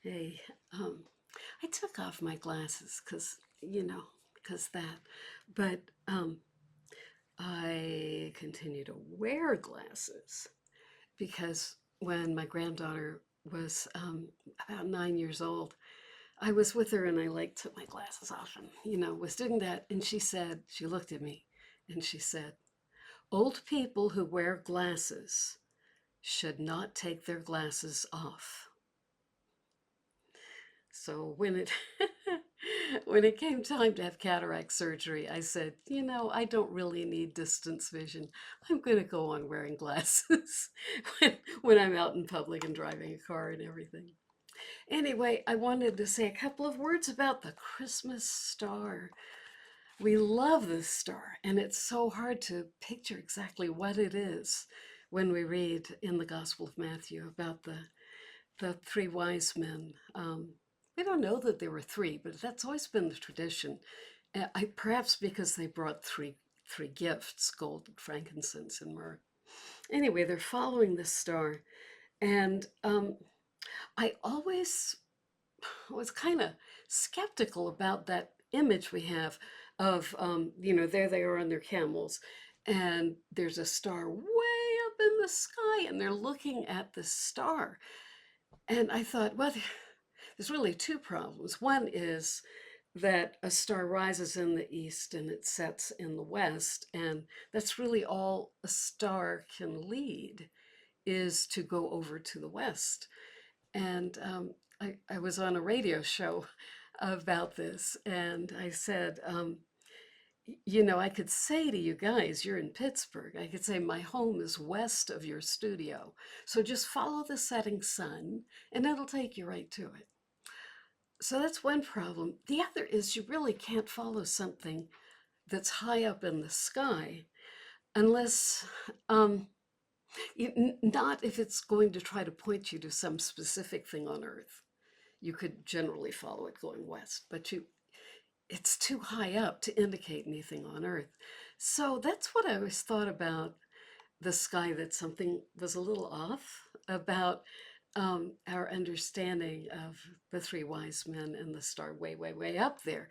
Hey, I took off my glasses because that, but I continue to wear glasses because when my granddaughter was about 9 years old, I was with her and I like took my glasses off and, was doing that. And she looked at me and she said, old people who wear glasses should not take their glasses off. So when it came time to have cataract surgery, I said, I don't really need distance vision. I'm going to go on wearing glasses when I'm out in public and driving a car and everything. Anyway, I wanted to say a couple of words about the Christmas star. We love this star, and it's so hard to picture exactly what it is when we read in the Gospel of Matthew about the three wise men. We don't know that there were three, but that's always been the tradition. Perhaps because they brought three gifts: gold, frankincense, and myrrh. Anyway, they're following this star, and I always was kind of skeptical about that image we have of there they are on their camels, and there's a star way up in the sky, and they're looking at the star. And I thought, well, there's really two problems. One is that a star rises in the east and it sets in the west, and that's really all a star can lead is to go over to the west. And I was on a radio show about this, and I said, I could say to you guys, you're in Pittsburgh. I could say, my home is west of your studio. So just follow the setting sun, and it'll take you right to it. So that's one problem. The other is you really can't follow something that's high up in the sky unless, not if it's going to try to point you to some specific thing on Earth. You could generally follow it going west, but it's too high up to indicate anything on Earth. So that's what I always thought about the sky, that something was a little off about our understanding of the three wise men and the star way, way, way up there.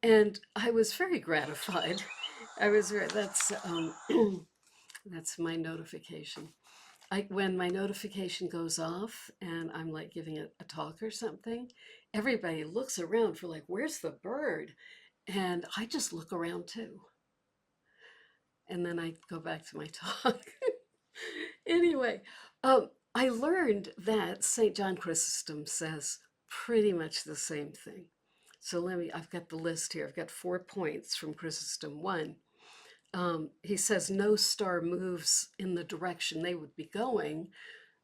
And I was very gratified. That's my notification. When my notification goes off and I'm like giving a talk or something, everybody looks around for like, where's the bird? And I just look around too. And then I go back to my talk. Anyway, I learned that St. John Chrysostom says pretty much the same thing. So I've got the list here. I've got 4 points from Chrysostom. One, he says no star moves in the direction they would be going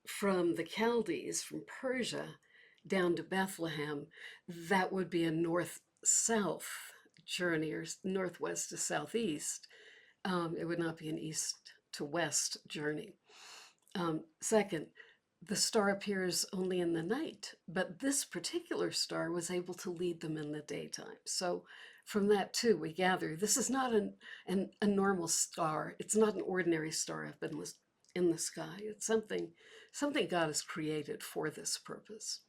from the Chaldees, from Persia, down to Bethlehem. That would be a north-south journey, or northwest to southeast. It would not be an east to west journey. Second, the star appears only in the night, but this particular star was able to lead them in the daytime. So from that too, we gather this is not a normal star. It's not an ordinary star up in the sky. It's something God has created for this purpose.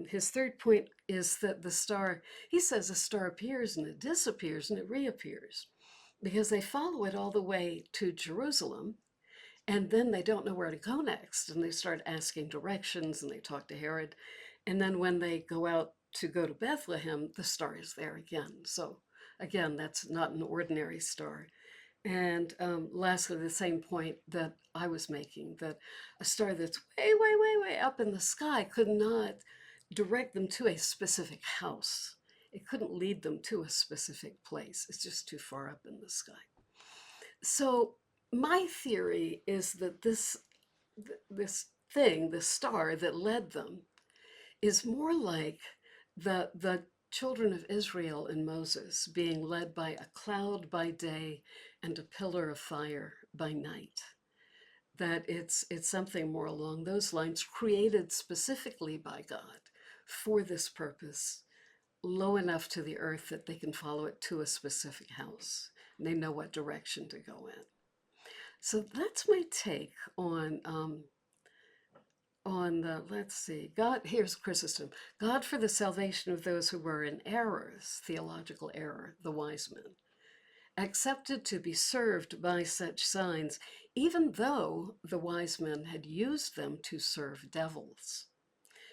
His third point is that he says a star appears and it disappears and it reappears because they follow it all the way to Jerusalem, and then they don't know where to go next. And they start asking directions and they talk to Herod. And then when they go out to go to Bethlehem, the star is there again. So again, that's not an ordinary star. And lastly, the same point that I was making, that a star that's way, way, way, way up in the sky could not direct them to a specific house. It couldn't lead them to a specific place. It's just too far up in the sky. So my theory is that this thing, the star that led them, is more like the children of Israel and Moses being led by a cloud by day and a pillar of fire by night. That it's something more along those lines, created specifically by God for this purpose, low enough to the earth that they can follow it to a specific house. And they know what direction to go in. So that's my take on the, let's see, God, here's Chrysostom. God for the salvation of those who were in errors, theological error, the wise men, accepted to be served by such signs, even though the wise men had used them to serve devils.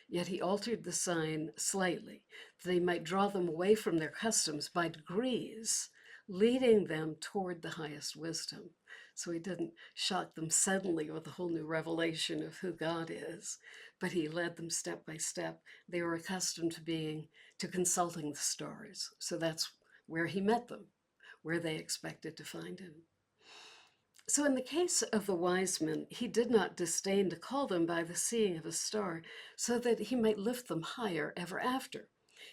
Yet he altered the sign slightly, that he might draw them away from their customs by degrees, leading them toward the highest wisdom. So he didn't shock them suddenly with a whole new revelation of who God is, but he led them step by step. They were accustomed to consulting the stars. So that's where he met them, where they expected to find him. So in the case of the wise men, he did not disdain to call them by the seeing of a star, so that he might lift them higher ever after.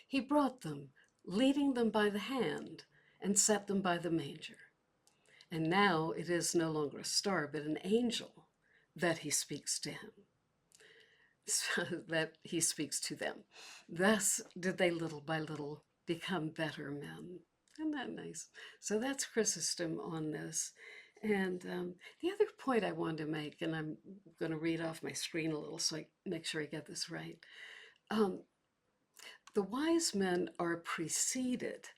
He brought them, leading them by the hand, and set them by the manger. And now it is no longer a star, but an angel that he speaks to him, so that he speaks to them. Thus did they little by little become better men. Isn't that nice? So that's Chrysostom on this. And the other point I wanted to make, and I'm going to read off my screen a little so I make sure I get this right. The wise men are preceded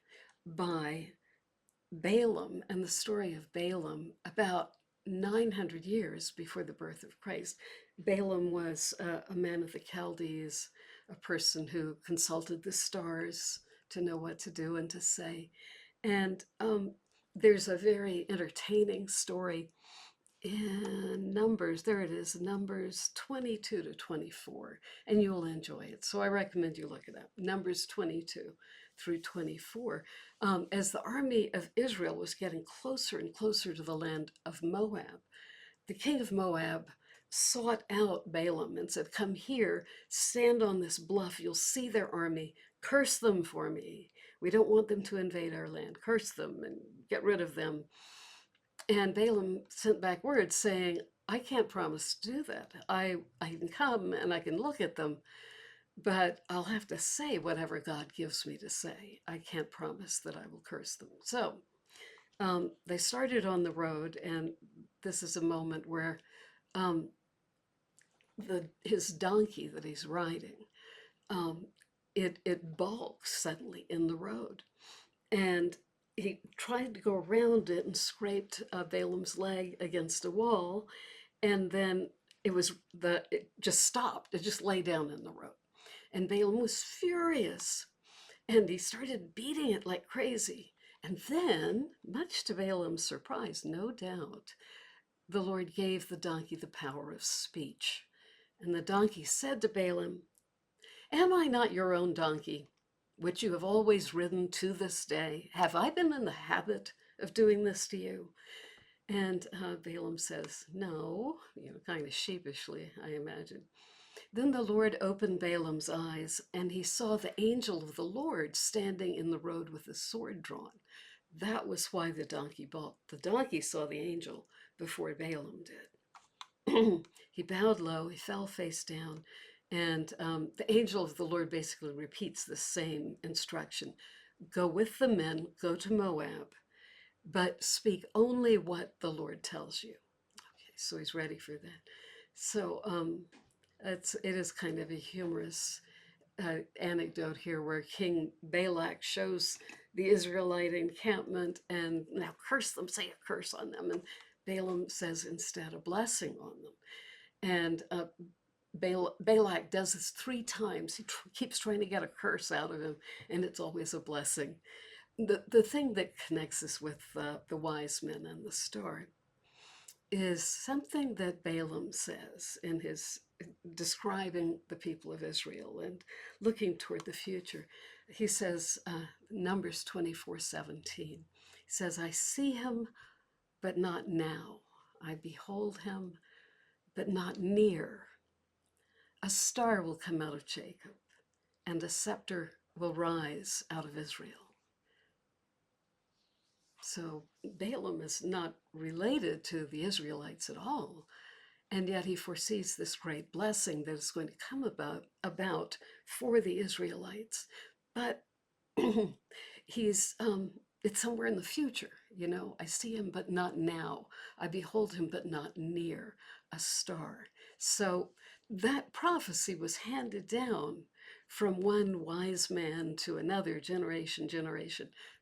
by Balaam and the story of Balaam about 900 years before the birth of Christ. Balaam was a man of the Chaldees, a person who consulted the stars to know what to do and to say. And there's a very entertaining story in Numbers. There it is, Numbers 22 to 24, and you will enjoy it. So I recommend you look it up. Numbers 22 through 24. As the army of Israel was getting closer and closer to the land of Moab, the king of Moab sought out Balaam and said, "Come here, stand on this bluff. You'll see their army. Curse them for me. We don't want them to invade our land. Curse them and get rid of them." And Balaam sent back word saying, "I can't promise to do that. I can come and I can look at them, but I'll have to say whatever God gives me to say. I can't promise that I will curse them." So they started on the road, and this is a moment where his donkey that he's riding, it balks suddenly in the road. And he tried to go around it and scraped Balaam's leg against a wall, and then it just stopped. It just lay down in the road. And Balaam was furious, and he started beating it like crazy. And then, much to Balaam's surprise, no doubt, the Lord gave the donkey the power of speech. And the donkey said to Balaam, "Am I not your own donkey, which you have always ridden to this day? Have I been in the habit of doing this to you?" And Balaam says, "No," kind of sheepishly, I imagine. Then the Lord opened Balaam's eyes, and he saw the angel of the Lord standing in the road with a sword drawn. That was why the donkey balked. The donkey saw the angel before Balaam did. He bowed low, he fell face down, and the angel of the Lord basically repeats the same instruction. Go with the men, go to Moab, but speak only what the Lord tells you. Okay, so he's ready for that. So it is kind of a humorous anecdote here where King Balak shows the Israelite encampment and, "Now curse them, say a curse on them." And Balaam says instead a blessing on them. And Balak does this 3 times. He keeps trying to get a curse out of him, and it's always a blessing. The thing that connects us with the wise men and the star is something that Balaam says in his describing the people of Israel and looking toward the future. He says, Numbers 24:17, he says, "I see him, but not now. I behold him, but not near. A star will come out of Jacob, and a scepter will rise out of Israel." So Balaam is not related to the Israelites at all, and yet he foresees this great blessing that is going to come about for the Israelites. But he's it's somewhere in the future. I see him, but not now. I behold him, but not near. A star. So that prophecy was handed down from one wise man to another generation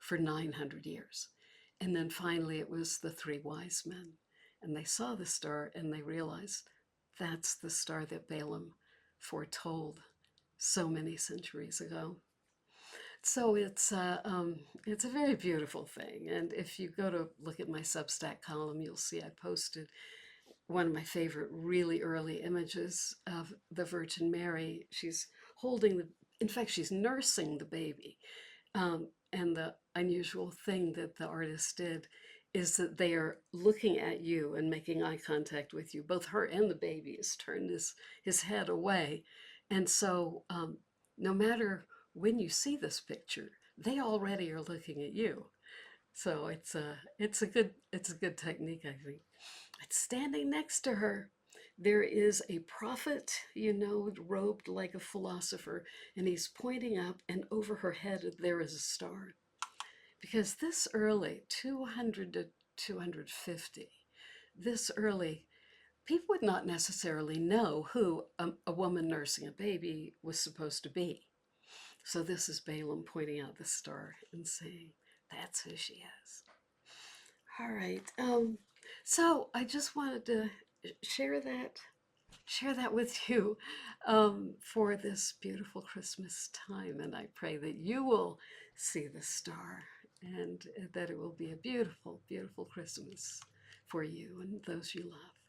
for 900 years. And then finally it was the three wise men. And they saw the star and they realized that's the star that Balaam foretold so many centuries ago. So it's a very beautiful thing. And if you go to look at my Substack column, you'll see I posted one of my favorite really early images of the Virgin Mary. She's holding in fact, she's nursing the baby. And the unusual thing that the artist did is that they are looking at you and making eye contact with you. Both her and the baby has turned his head away. And so no matter when you see this picture, they already are looking at you. So it's a good technique, I think. It's standing next to her. There is a prophet, robed like a philosopher, and he's pointing up, and over her head there is a star. Because this early, 200 to 250, this early, people would not necessarily know who a woman nursing a baby was supposed to be. So this is Balaam pointing out the star and saying, that's who she is. All right. So I just wanted to share that with you for this beautiful Christmas time. And I pray that you will see the star and that it will be a beautiful, beautiful Christmas for you and those you love.